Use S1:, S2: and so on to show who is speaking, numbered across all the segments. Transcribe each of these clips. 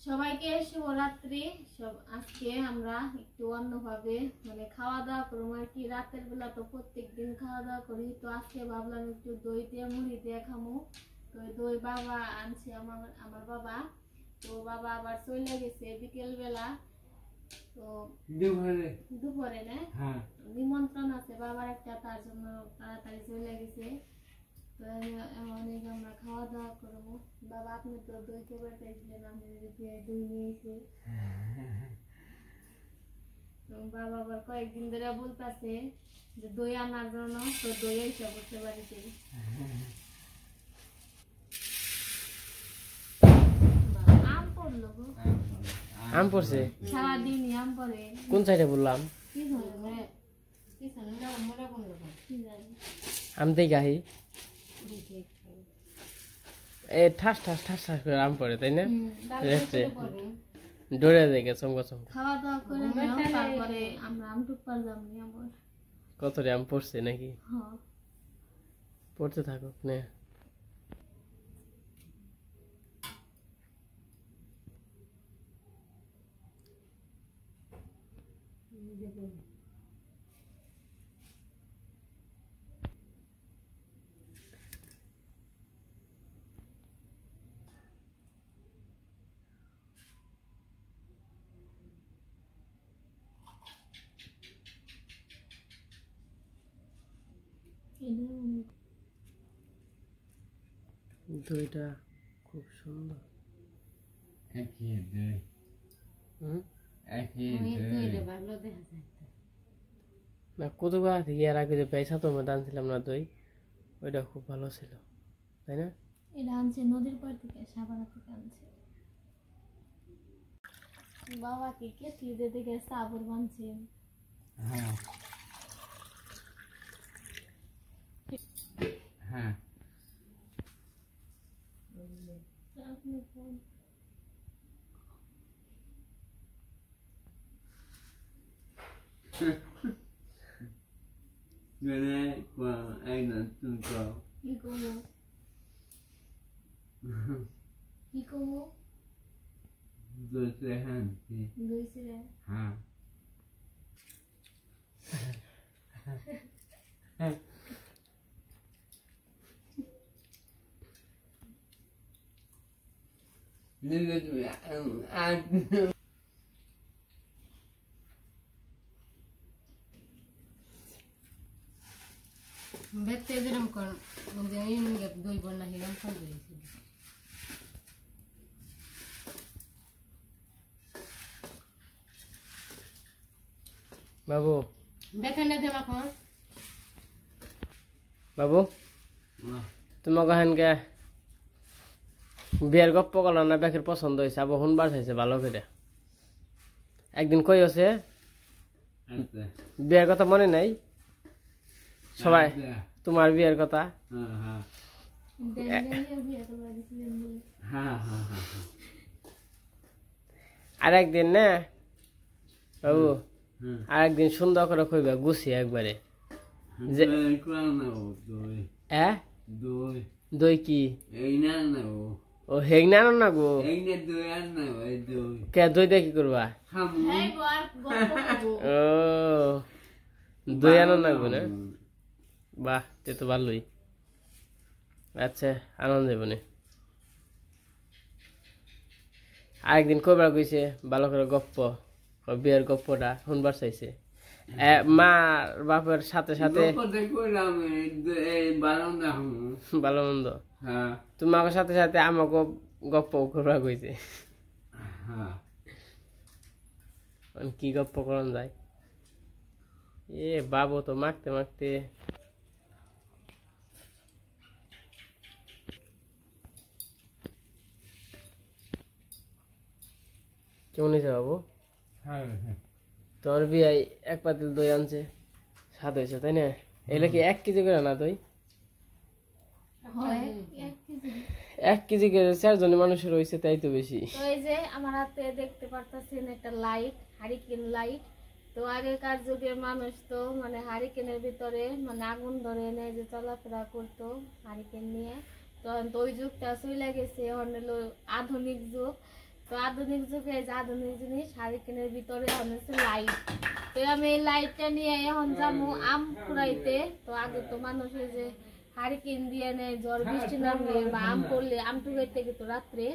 S1: সবাইকে শুভরাত্রি। আজকে আমরা একটু অন্যভাবে মানে খাওয়া দাওয়া করবো আর কি। রাতের বেলা তো প্রত্যেকদিন খাওয়া দাওয়া করি, তো আজকে ভাবলাম একটু দই দিয়ে মুড়ি দিয়ে খামো। তো দই বাবা আনছে, আমার বাবা। তো বাবা আবার চলে গেছে বিকেল বেলা, তো দুপুরে না নিমন্ত্রণ আছে বাবার একটা, তার জন্য তাড়াতাড়ি চলে গেছে। তো অনেক আমরা খাওয়া দাওয়া করবো। বাবা আপনি তো দই খেয়ে চাইছিলেন, আমি দই নিয়েছি। তো বাবা আবার কয়েকদিন ধরে বলতেছে যে দই আনার জন্য, তো দই এসে করতে পারিছি। আম পড়লো গো,
S2: আম পড়ছে
S1: সারাদিনই আম পড়ে।
S2: কোন সাইডে বললাম আম দেই গাহি এ ঠাস ঠাস ঠাস ঠাস করে আম পড়ে, তাই না? ডরে যায় চমকা চমকা।
S1: খাওয়া দাওয়া করে তারপরে আমরা আম টুকপার যাবনি আবার।
S2: কত রে আম পড়ছে নাকি?
S1: হ্যাঁ
S2: পড়তে থাকুক না। দইটা খুব সুন্দর। না কতবার থেকে এর আগে যে পয়সা তো মধ্যে আনছিলাম না দই, ওইটা খুব ভালো ছিল, তাই না?
S1: এটা আনছে নদীর পাড় থেকে, সাবানা থেকে আনছে। বাবাকে কেটলি দিতে গেছে, আবার বানছে।
S2: হ্যাঁ
S3: Vete diram con donde hay un doi buena hiram con doi.
S2: বাবু
S3: দেখেন না দেবা কোন
S2: বাবু তোমাকে হেনকে বিয়ের গপ্প করলাম না, বেকের পছন্দ হয়েছে, আবার শুনবার চাইছে ভালো করে। একদিন কই আছে বিয়ের কথা মনে নাই সবাই, তোমার বিয়ের কথা। আর একদিন না বাবু, আর একদিন সুন্দর করে কইবা গুছিয়ে একবারে। দই কি ও হেগ না না গো, কে দই দিয়ে কি করবা? ও দই আনো না গো না, বাহ তে তো ভালোই। আচ্ছা আনন্দ দেবনে। আরেকদিন কইবার কইছে ভালো করে গপ্প, বিয়ের গপ্পটা শুনবার চাইছে। মা বাপের সাথে সাথে ভালো মন্দ তোমাকে সাথে সাথে আমাকে গপ্প করবার কইছে। কি গপ্প করন যায়? এ বাবু তো মাখতে মাখতে কেমন হয়েছে বাবু? তোর বিয়ে এক পাতিল দই আনছে, স্বাদ হয়েছে তাই না? এগুলো কি 1 কেজি করে না দই? 1 কেজি করে 4 জন মানুষের হয়েছে, তাই তো বেশি।
S1: তো এই যে আমার হাতে দেখতে পারতেছেন একটা লাইট, হারিকেন লাইট। তো আগেকার যুগের মানুষ তো মানে হারিকেনের ভিতরে মানে আগুন ধরে এনে যে চলাফেরা করতো হারিকেন নিয়ে। তো ওই যুগটা চলে গেছে, এখন হলো আধুনিক যুগ। তো আধুনিক যুগে যে আধুনিক জিনিস হারিকেনের ভিতরে হচ্ছে লাইট। তো আমি এই লাইটটা নিয়ে এখন যাবো আম কুড়াইতে। তো আগে তো মানুষের যে হারিকেন দিয়ে নেয় ঝড় বৃষ্টি নামলে বা আম পড়লে আম টুকাইতে গেত রাত্রে।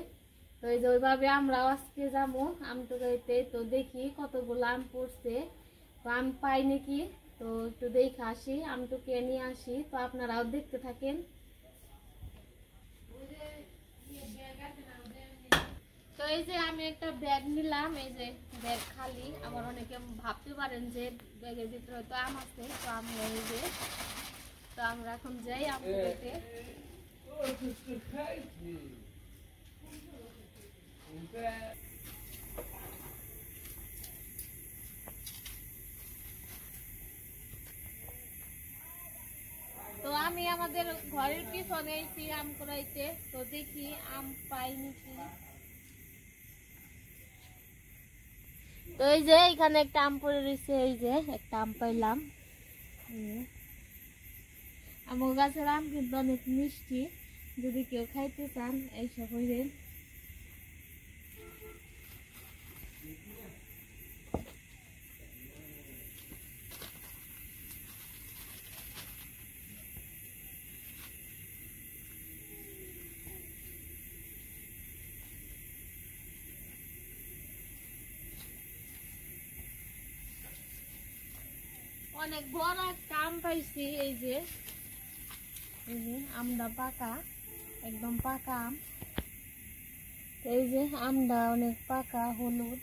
S1: তো এই যে ওইভাবে আমরাও আজকে যাবো আম টুকাইতে। তো দেখি কতগুলো আম পড়ছে, তো আম পাই নাকি, তো একটু দেখে আসি, আম টুকে নিয়ে আসি। তো আপনারাও দেখতে থাকেন। তো এই যে আমি একটা ব্যাগ নিলাম, এই যে ব্যাগ খালি। আবার অনেকে ভাবতে পারেন যে ব্যাগের ভিতরে হয়তো আম আছে। তো আমি এই যে, তো আমরা এখন যাই আম কুড়াইতে। তো আমি আমাদের ঘরের পিছনে এসেছি আম কুড়াইতে। তো দেখি আম পাই নাকি। তো এই যে এখানে একটা আম পড়ে রয়েছে, এই যে একটা আম পাইলাম। আমার গাছের আম কিন্তু অনেক মিষ্টি, যদি কেউ খাইতে চান এইসব হইলেন। অনেক বড় একটা আম পাইছি, এই যে আমটা পাকা, একদম পাকা আম। এই যে আমটা অনেক পাকা, হলুদ।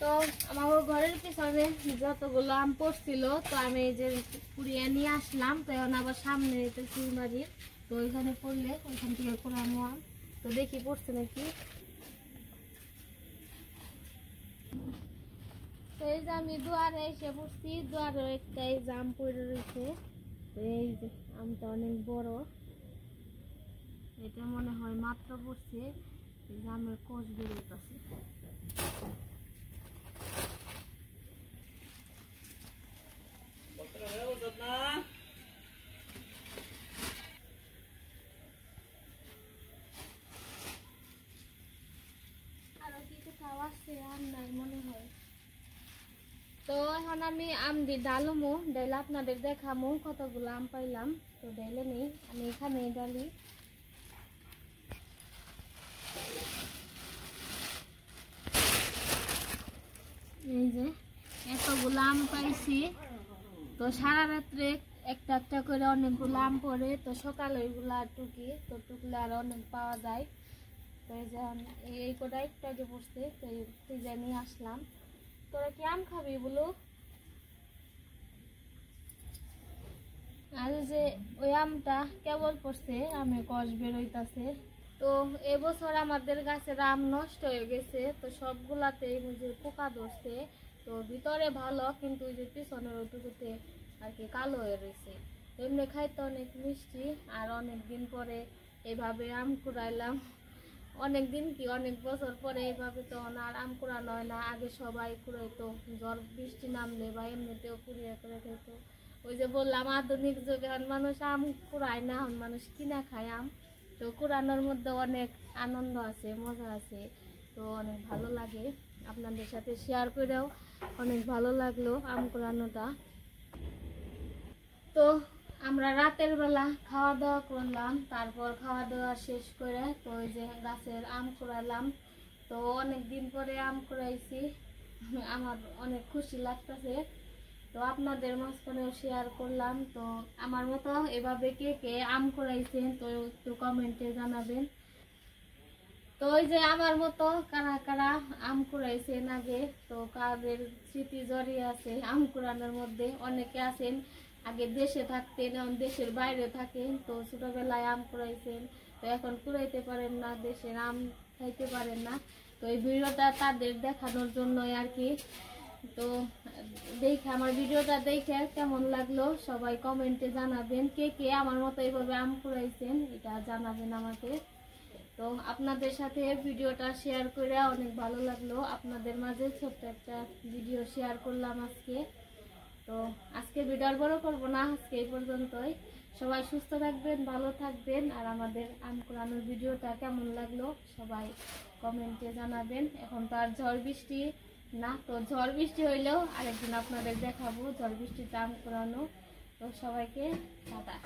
S1: তো আমার ঘরের পিছনে যতগুলো আম পড়ছিল, তো আমি এই যে কুড়িয়ে নিয়ে আসলাম। তো এখন আবার সামনে চুলমারির, তো ওইখানে পড়লে ওইখান থেকে কুড়ানো আম। তো দেখি পড়ছে নাকি। তো এই যে আমি দুয়ারে এসে পড়ছি, দুয়ারে একটা এই যে আম পড়ে রয়েছে। তো এই যে আমটা অনেক বড়, এটা মনে হয় মাত্র পড়ছে, এই যে আমের কোষ বেরোতেছে। আরো কিছু খাওয়া আছে, আম নাই মনে হয়। তো এখন আমি আম দিয়ে ডালমো, ডাইলে আপনাদের দেখামো কতগুলো আম পাইলাম। তো ডাইলে নেই, আমি এখানে ডালি। এই যে এতগুলো আম পাইছি। তো সারা রাত্রে একটা একটা করে অনেকগুলো আম পড়ে, তো সকালে ওইগুলা টুকি, তো টুকলে আর অনেক পাওয়া যায়। তো এই যে এই কটা একটু আগে পড়ছে, তো এই ফ্রিজে নিয়ে আসলাম। তোরা কি আম খাবি বলো? আর যে ওই আমটা কেবল পড়ছে, আমে কষ বেরোইতাছে। তো এবছর আমাদের গাছের আম নষ্ট হয়ে গেছে, তো সবগুলাতে যে পোকা ধরছে। তো ভিতরে ভালো, কিন্তু ওই যে পিছনের ওইটুকুতে আর কি কালো হয়ে রয়েছে। এমনি খাইতে অনেক মিষ্টি। আর অনেক দিন পরে এইভাবে আম কুড়াইলাম, অনেক দিন কি অনেক বছর পরে এইভাবে তো আর আম কুড়ানো হয় না। আগে সবাই কুড়াইতো, ঝড় বৃষ্টি নামলে বা এমনিতেও কুড়িয়ে করে খেতো। ওই যে বললাম আধুনিক যুগে মানুষ আম কুড়ায় না, মানুষ কিনা খায় আম। তো কুড়ানোর মধ্যে অনেক আনন্দ আছে, মজা আছে। তো অনেক ভালো লাগে, আপনাদের সাথে শেয়ার করেও অনেক ভালো লাগলো আম কুড়ানোটা। তো আমরা রাতের বেলা খাওয়া দাওয়া করলাম, তারপর খাওয়া দাওয়া শেষ করে তো ওই যে গাছের আম কুড়ালাম। তো অনেক দিন পরে আম কুড়াইছি, আমার অনেক খুশি লাগতেছে। তো আপনাদের মাঝখানেও শেয়ার করলাম। তো আমার মতো এভাবে কে কে আম কুড়াইছেন, তো একটু কমেন্টে জানাবেন। তো ওই যে আমার মতো কারা কারা আম কুড়াইছেন আগে, তো কাদের স্মৃতি জড়িয়ে আছে আম কুড়ানোর মধ্যে। অনেকে আছেন আগে দেশে থাকতেন, এখন দেশের বাইরে থাকেন, তো ছোটবেলায় আম কুড়াইছেন, তো এখন কুড়াইতে পারেন না, দেশের আম খাইতে পারেন না। তো এই ভিডিওটা তাদের দেখানোর জন্যই আর কি। তো দেখে আমার ভিডিওটা দেখে কেমন লাগলো সবাই কমেন্টে জানাবেন, কে কে আমার মতো এইভাবে আম কুড়াইছেন এটা জানাবেন আমাকে। তো আপনাদের সাথে ভিডিওটা শেয়ার করে অনেক ভালো লাগলো, আপনাদের মাঝে ছোট্ট একটা ভিডিও শেয়ার করলাম আজকে। তো আজকে ভিডিও আর বড় করবো না, আজকে এই পর্যন্তই। সবাই সুস্থ থাকবেন, ভালো থাকবেন, আর আমাদের আম কুড়ানোর ভিডিওটা কেমন লাগলো সবাই কমেন্টে জানাবেন। এখন তো আর ঝড় বৃষ্টি না, তো ঝড় বৃষ্টি হইলেও আরেকদিন আপনাদের দেখাবো ঝড় বৃষ্টিতে আম কুড়ানো। তো সবাইকে টাটা।